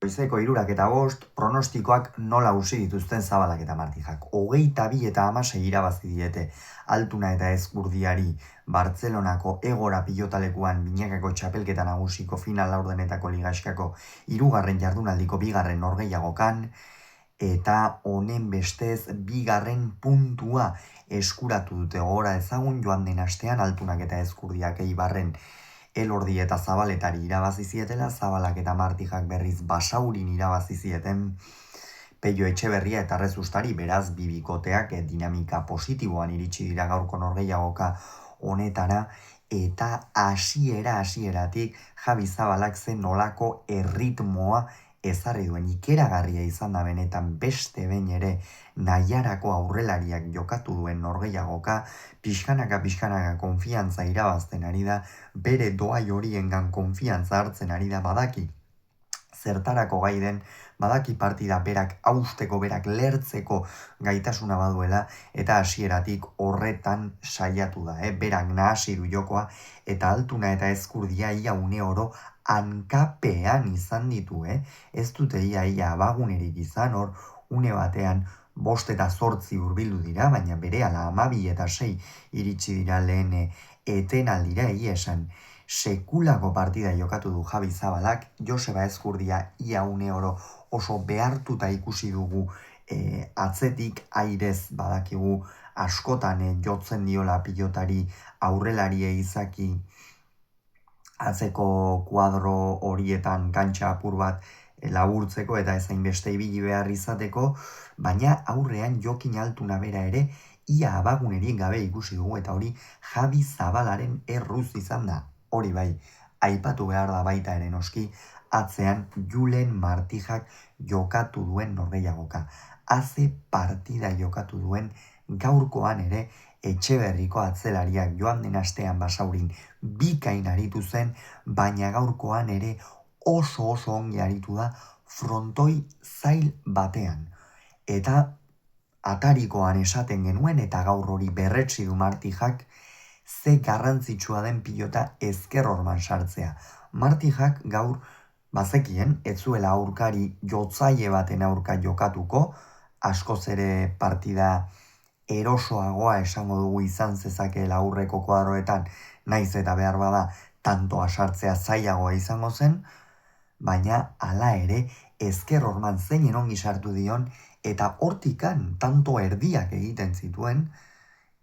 Goizeko 3:05, pronostikoak nola usi dituzten Zabalak eta Martijak. 22:16 irabazi diete Altuna eta Ezkurdiari Bartzelonako egora pilotalekuan binakako txapelketa nagusiko final laurdenetako ligaskako 3. jardunaldiko 2. norgehiagokan, eta honen bestez 2. puntua eskuratu dute. Gogora ezagun joan den astean Altunak eta Ezkurdiak Eibarren Elordi eta Zabaletari irabazi zietela, Zabalak eta Martijak berriz Basaurin irabazi zieten Pello Etxeberria eta Rezustari, beraz bibikoteak dinamika positiboan iritsi dira gaurko norgehiagoka honetara, eta hasieratik Javi Zabalak zen nolako erritmoa ezarri duen. Ikeragarria izan da benetan beste behin ere nahiarako aurrelariak jokatu duen norgehiagoka, pixkanaka konfiantza irabazten ari da, bere doai horiengan konfiantza hartzen ari da, badaki zertarako gai den, badaki partida berak hausteko, berak lertzeko gaitasuna baduela, eta hasieratik horretan saiatu da, berak nahasi du jokoa, eta Altuna eta Ezkurdia ia une oro hankapean izan ditu, ez dute ia abagunerik izan, hor une batean 5 eta 8 hurbildu dira, baina berehala 12 eta 6 iritsi dira lehen etenaldira. Egia esan sekulako partida jokatu du Javi Zabalak, Joseba Ezkurdia ia une oro oso behartuta ikusi dugu, atzetik airez badakigu askotan jotzen diola pilotari aurrelarie izaki atzeko kuadro horietan kantxa apur bat laburtzeko eta ezain beste ibili behar izateko, baina aurrean Jokin Altuna bera ere ia abagunerik gabe ikusi dugu, eta hori Javi Zabalaren erruz izan da. Hori bai, aipatu behar da baita ere noski, atzean Julen Martijak jokatu duen norgehiagoka. Haze partida jokatu duen, gaurkoan ere Etxeberriko atzelariak joan den astean Basaurin bikain aritu zen, baina gaurkoan ere oso ongi aritu da frontoi zail batean. Eta atarikoan esaten genuen, eta gaur hori berretsi du Martijak, ze garrantzitsua den pilota ezker horman sartzea. Martijak gaur bazekien, ez zuela aurkari jotzaile baten aurka jokatuko, askoz ere partida erosoagoa esango dugu izan zezakeela aurreko kuadroetan, naiz eta behar bada tantoa sartzea zailagoa izango zen, baina hala ere ezker horman zeinen ongi sartu dion, eta hortikan tanto erdiak egiten zituen,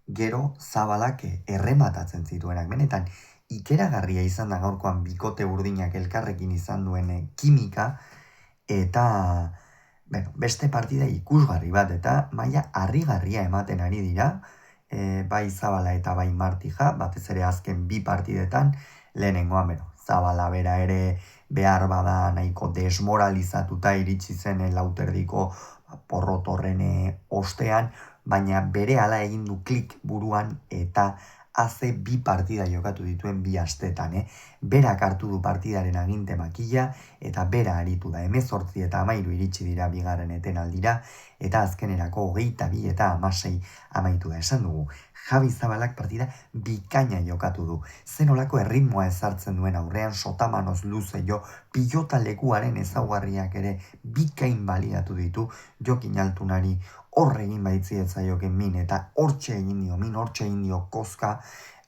gero Zabalak errematatzen zituenak. Benetan ikeragarria izan da gaurkoan bikote urdinak elkarrekin izan duen kimika, eta beste partida ikusgarri bat, eta maila harrigarria ematen ari dira, bai Zabala eta bai Martija, batez ere azken bi partidetan, lehenengoan Zabala bera ere behar bada nahiko desmoralizatuta iritsi zen lauterdiko porrotorren ostean, baina berehala egin du klik buruan, eta haze bi partida jokatu dituen bi astetan. Berak hartu du partidaren aginte makila, eta bera aritu da. 18 eta 13 iritsi dira bigarren etenaldira, eta azkenerako 22 eta 16 amaitu da. Esan dugu, Javi Zabalak partida bikaina jokatu du. Zenolako erritmoa ezartzen duen aurrean, sotamanoz luze jo, pilota lekuaren ezaugarriak ere bikain baliatu ditu, Jokin Altunari horre egin baitzietza joken min, eta hortxe egin dio min, hortxe egin dio kozka,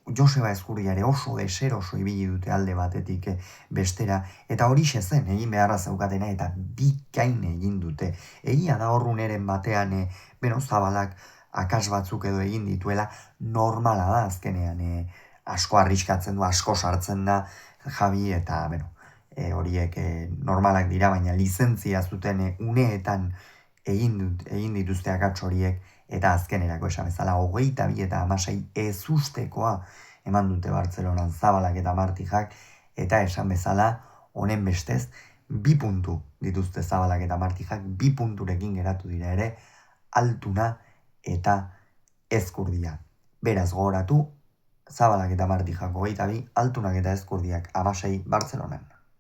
Joseba Ezkurdiare oso deseroso ibili dute alde batetik bestera, eta horixe zen egin beharra zaukatena, eta bikain egin dute. Egia da horruneren batean, Zabalak akas batzuk edo egin dituela, normala da azkenean, asko arriskatzen du, asko sartzen da Javi, eta horiek normalak dira, baina lizentzia zuten uneetan egin dituzte akats horiek, eta azkenerako esan bezala 22 eta 16 ezustekoa eman dute Bartzelonan Zabalak eta Martijak, eta esan bezala honen bestez 2 puntu dituzte Zabalak eta Martijak, 2 punturekin geratu dira ere Altuna eta Ezkurdia. Beraz gogoratu, Zabalak eta Martijak 22, Altunak eta Ezkurdiak 16 Bartzelonan.